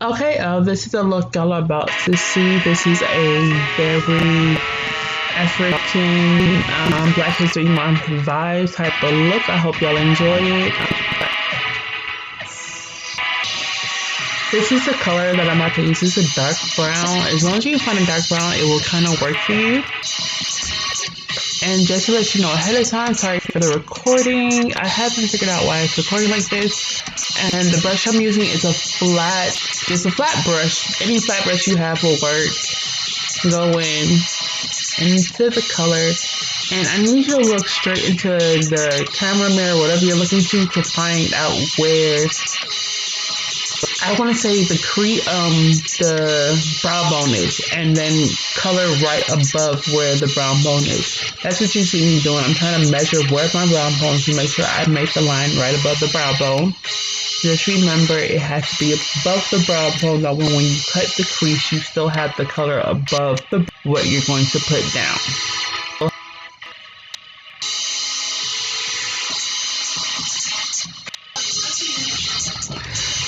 Okay, this is a look y'all are about to see. This is a very African Black History Month vibe type of look. I hope y'all enjoy it. This is the color that I'm about to use. This is a dark brown. As long as you find a dark brown, it will kind of work for you. And just to let you know ahead of time, sorry for the recording. I haven't figured out why it's recording like this. And the brush I'm using is just a flat brush. Any flat brush you have will work. Go into the color. And I need you to look straight into the camera mirror, whatever you're looking to find out where, I want to say the brow bone is, and then color right above where the brown bone is. That's what you see me doing. I'm trying to measure where's my brown bone to make sure I make the line right above the brow bone. Just remember, it has to be above the brow bone. That when you cut the crease, you still have the color above what you're going to put down.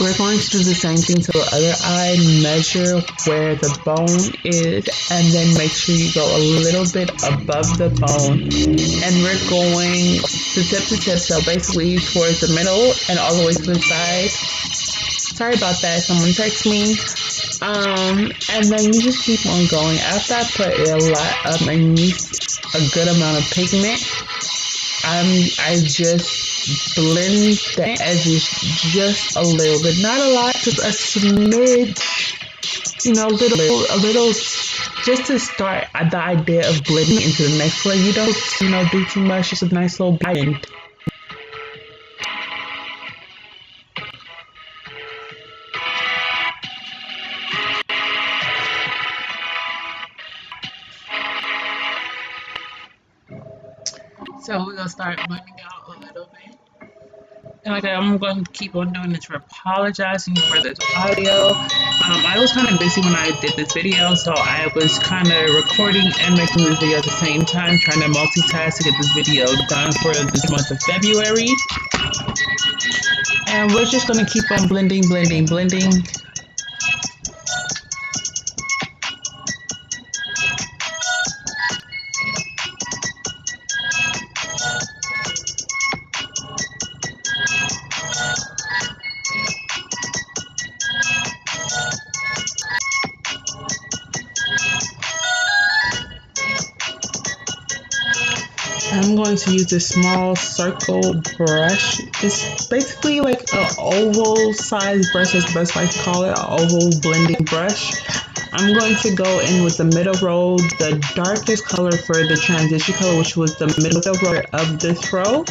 We're going to do the same thing to the other eye. Measure where the bone is and then make sure you go a little bit above the bone. And we're going to tip to tip, so basically towards the middle and all the way to the side. Sorry about that, someone text me. And then you just keep on going. After I put a lot of a good amount of pigment, I just blend the edges just a little bit, not a lot, just a smidge, a little, just to start the idea of blending into the next layer. You don't, do too much, just a nice little blend. So we're gonna start blending out a little bit. And I'm going to keep on doing this. For apologizing for this audio. I was kind of busy when I did this video, so I was kind of recording and making this video at the same time, trying to multitask to get this video done for this month of February. And we're just going to keep on blending. I'm going to use a small circle brush. It's basically like an oval size brush, is the best way to call it, an oval blending brush. I'm going to go in with the middle row, the darkest color for the transition color, which was the middle row of this row,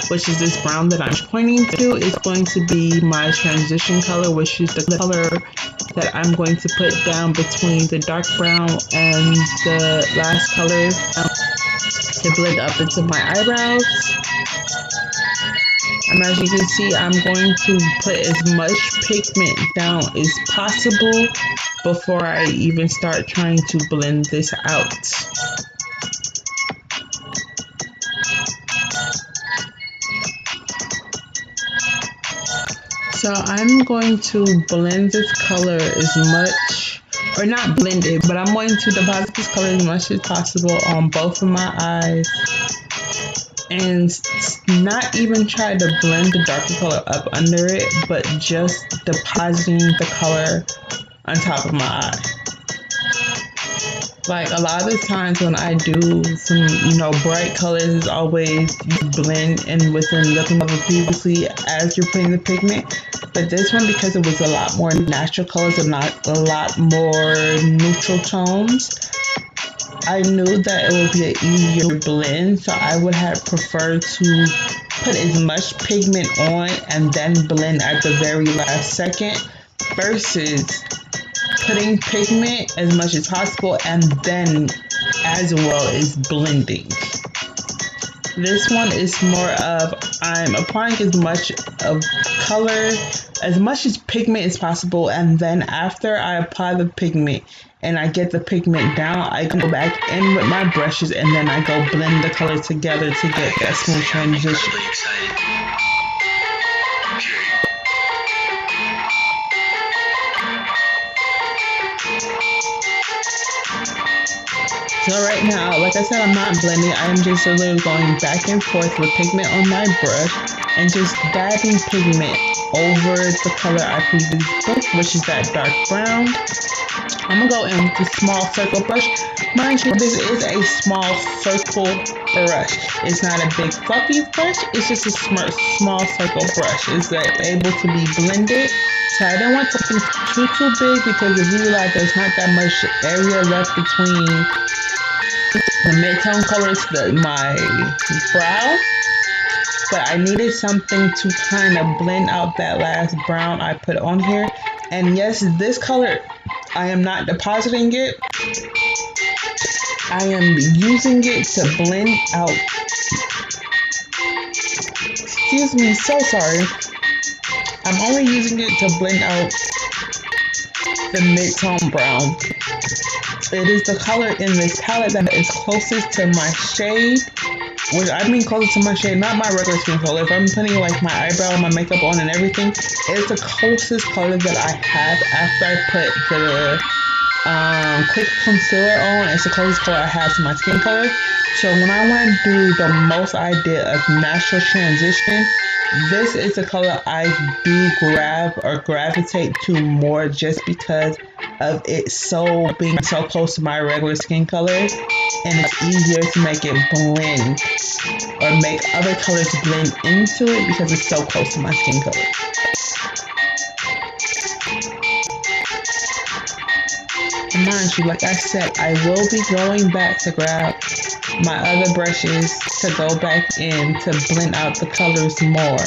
which is this brown that I'm pointing to, is going to be my transition color, which is the color that I'm going to put down between the dark brown and the last color to blend up into my eyebrows. And as you can see, I'm going to put as much pigment down as possible before I even start trying to blend this out. So I'm going to blend this color as much, or not blend it, but I'm going to deposit this color as much as possible on both of my eyes, and not even try to blend the darker color up under it, but just depositing the color on top of my eye. Like a lot of the times when I do some, bright colors, is always you blend in within the color previously as you're putting the pigment. But this one, because it was a lot more natural colors and not a lot more neutral tones, I knew that it would be an easier blend, so I would have preferred to put as much pigment on and then blend at the very last second, versus putting pigment as much as possible and then as well as blending. This one is more of, I'm applying as much of color, as much as pigment as possible, and then after I apply the pigment and I get the pigment down, I go back in with my brushes and then I go blend the color together to get that smooth transition. So right now, like I said, I'm not blending. I am just literally going back and forth with pigment on my brush and just dabbing pigment over the color I previously booked, which is that dark brown. I'm gonna go in with the small circle brush. Mind you, this is a small circle brush. It's not a big fluffy brush. It's just a small circle brush. It's able to be blended. So I don't want something too big because if you realize there's not that much area left between the mid-tone color to my brow, but I needed something to kind of blend out that last brown I put on here. And yes, this color, I am not depositing it. I am using it to blend out. Excuse me, so sorry. I'm only using it to blend out the mid-tone brown. It is the color in this palette that is closest to my shade. Which I mean closest to my shade, not my regular skin color. If I'm putting like my eyebrow, my makeup on and everything, it's the closest color that I have after I put the quick concealer on. It's the closest color I have to my skin color. So when I want to do the most idea of natural transition, this is the color I do grab or gravitate to more just because of it being so close to my regular skin color, and it's easier to make it blend or make other colors blend into it because it's so close to my skin color. Mind you, like I said, I will be going back to grab my other brushes to go back in to blend out the colors more.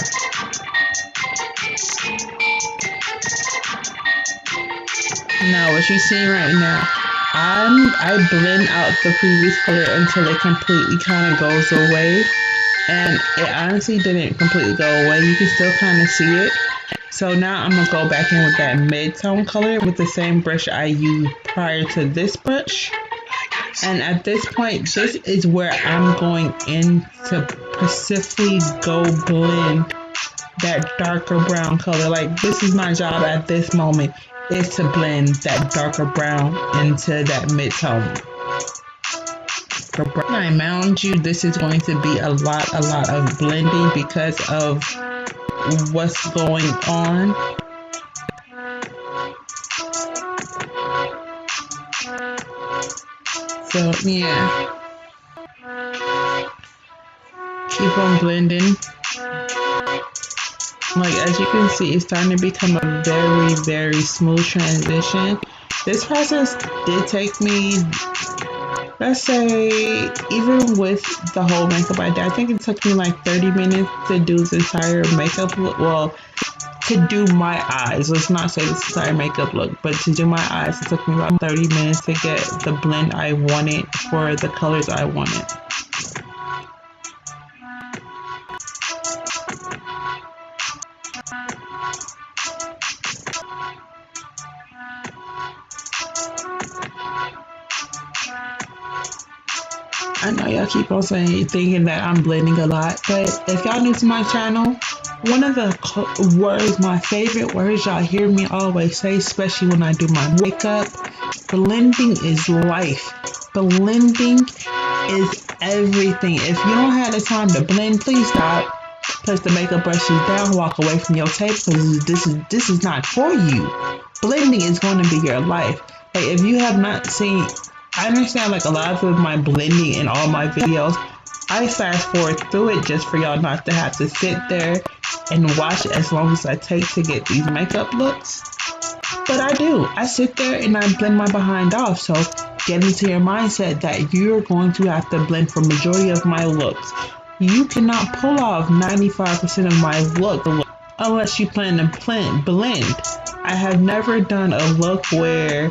Now, what you see right now, I blend out the previous color until it completely kind of goes away, and it honestly didn't completely go away. You can still kind of see it. So now I'm gonna go back in with that mid-tone color with the same brush I used prior to this brush. And at this point, this is where I'm going in to specifically go blend that darker brown color. Like, this is my job at this moment, is to blend that darker brown into that mid-tone. Now, mind you, this is going to be a lot of blending because of what's going on. So yeah, keep on blending. Like, as you can see, it's starting to become a very smooth transition. This process did take me, let's say, even with the whole makeup I did, I think it took me like 30 minutes to do the entire makeup look. Well, to do my eyes, let's not say this entire makeup look, but to do my eyes, it took me about 30 minutes to get the blend I wanted for the colors I wanted. I know y'all keep on thinking that I'm blending a lot, but if y'all new to my channel, one of the words, my favorite words y'all hear me always say, especially when I do my makeup, blending is life. Blending is everything. If you don't have the time to blend, please stop. Place the makeup brushes down, walk away from your tape, because this is not for you. Blending is going to be your life. Like, if you have not seen, I understand like a lot of my blending in all my videos, I fast forward through it just for y'all not to have to sit there and watch it as long as I take to get these makeup looks. But I do. I sit there and I blend my behind off. So get into your mindset that you're going to have to blend for majority of my looks. You cannot pull off 95% of my look unless you plan to blend. I have never done a look where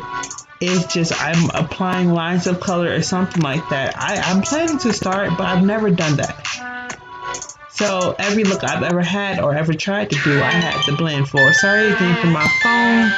it's just I'm applying lines of color or something like that. I'm planning to start, but I've never done that. So every look I've ever had or ever tried to do, I had to blend for. Sorry again for my phone.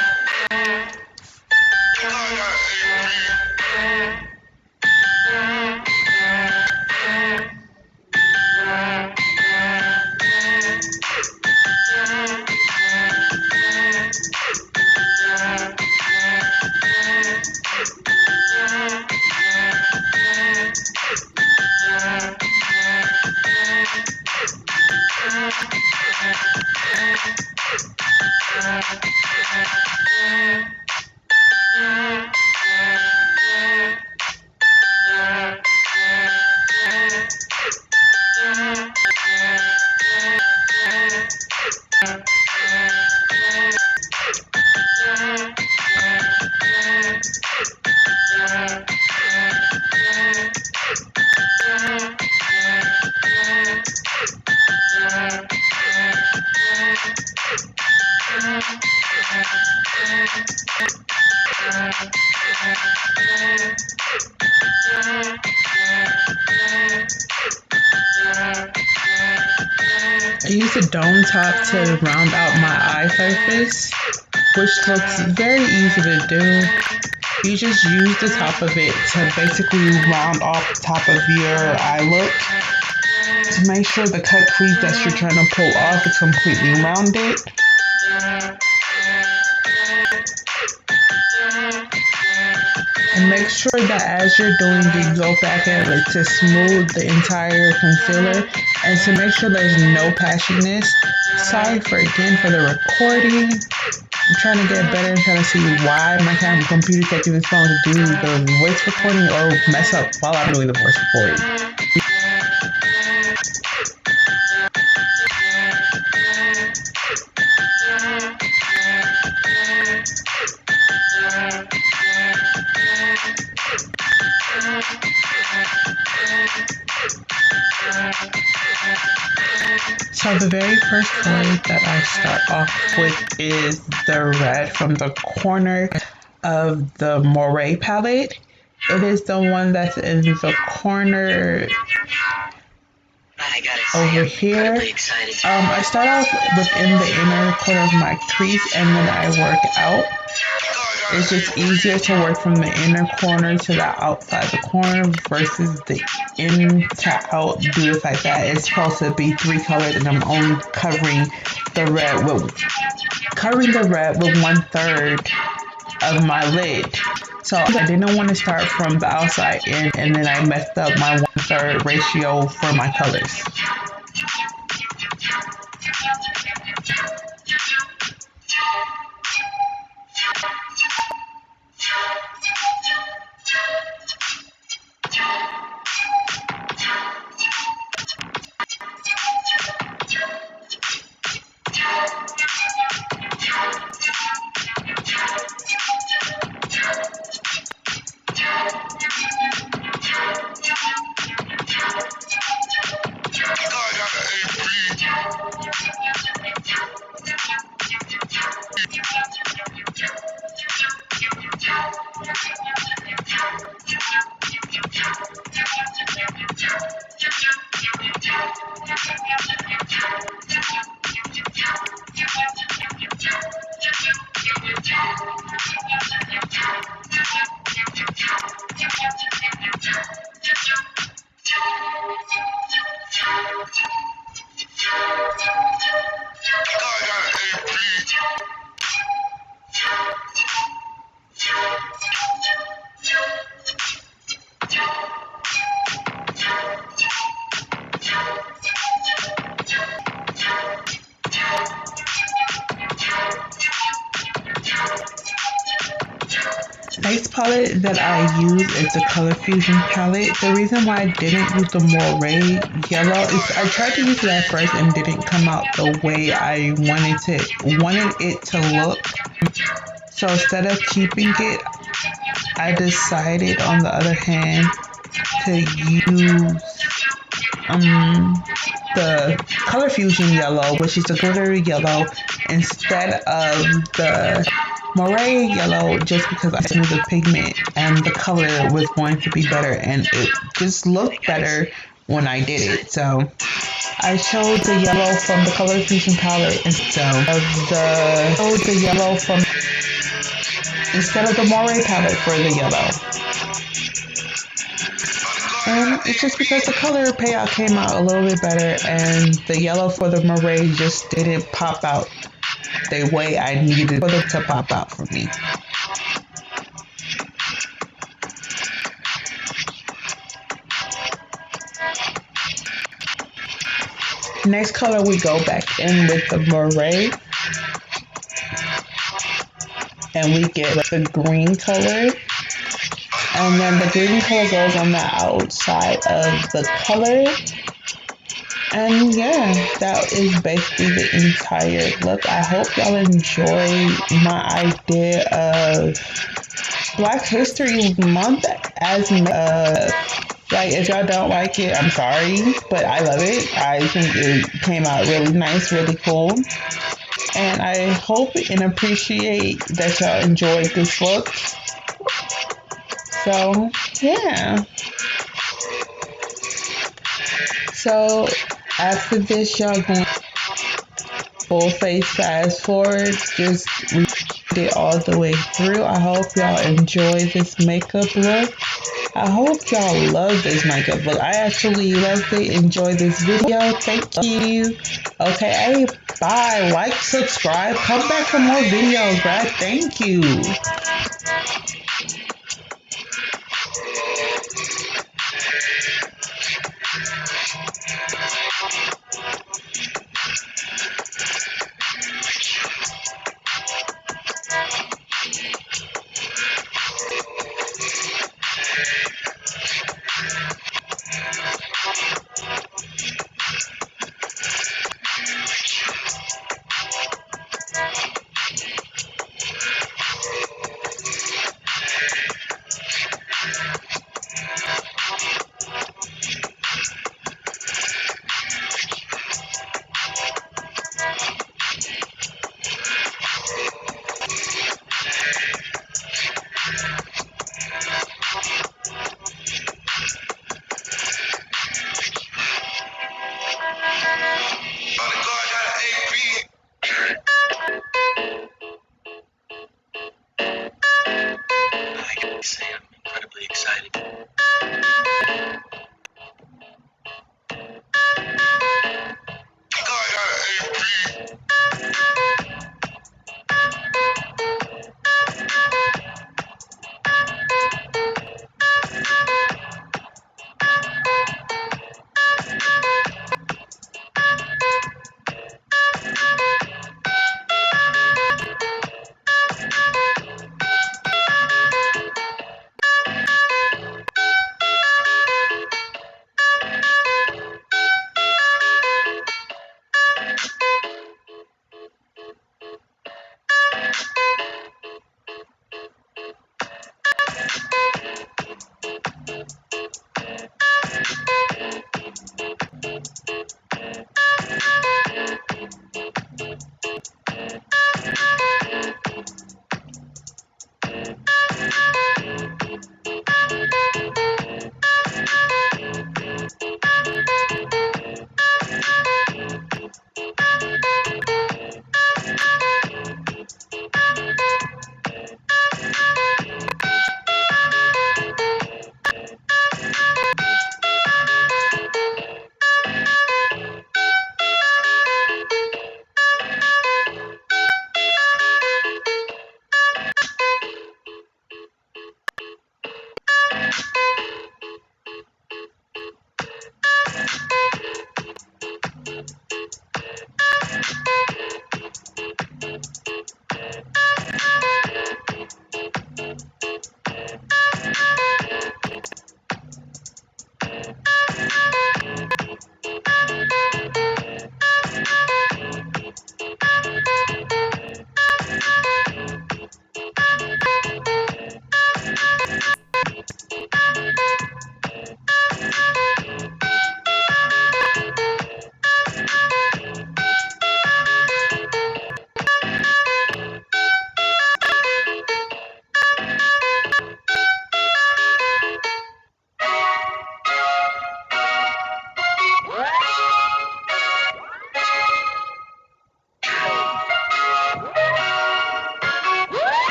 I use a dome top to round out my eye surface, which looks very easy to do. You just use the top of it to basically round off the top of your eye look to make sure the cut crease that you're trying to pull off is completely rounded. And make sure that as you're doing it, you go back at it to smooth the entire concealer and to make sure there's no patchiness. Sorry for the recording. I'm trying to get better and trying to see why my computer taking this long to do the voice recording or mess up while I'm doing the voice recording. So the very first color that I start off with is the red from the corner of the Moray palette. It is the one that's in the corner over here. I start off within the inner corner of my crease and then I work out. It's just easier to work from the inner corner to the outside the corner versus the in to out. Do it like that. It's supposed to be 3 colors and I'm only covering the red with 1/3 of my lid. So I didn't want to start from the outside in and then I messed up my 1/3 ratio for my colors. Next palette that I use is the Color Fusion palette. The reason why I didn't use the Moray yellow is I tried to use it at first and didn't come out the way I wanted it to look. So instead of keeping it, I decided on the other hand to use the Color Fusion yellow, which is the glittery yellow, instead of the Moray yellow, just because I knew the pigment and the color was going to be better and it just looked better when I did it. So I chose the yellow from the Color Fusion palette instead of the Moray palette for the yellow. And it's just because the color payout came out a little bit better and the yellow for the Moray just didn't pop out the way I needed for it to pop out for me. Next color we go back in with the Moray. And we get the green color. And then the green color goes on the outside of the color. And yeah, that is basically the entire look. I hope y'all enjoy my idea of Black History Month as like, if y'all don't like it, I'm sorry, but I love it. I think it came out really nice, really cool. And I hope and appreciate that y'all enjoyed this look. So, yeah. So, after this, y'all going full face fast forward. Just read it all the way through. I hope y'all enjoy this makeup look. I hope y'all love this makeup look. I actually loved it. Enjoy this video. Thank you. Okay, bye. Like, subscribe. Come back for more videos, right? Thank you.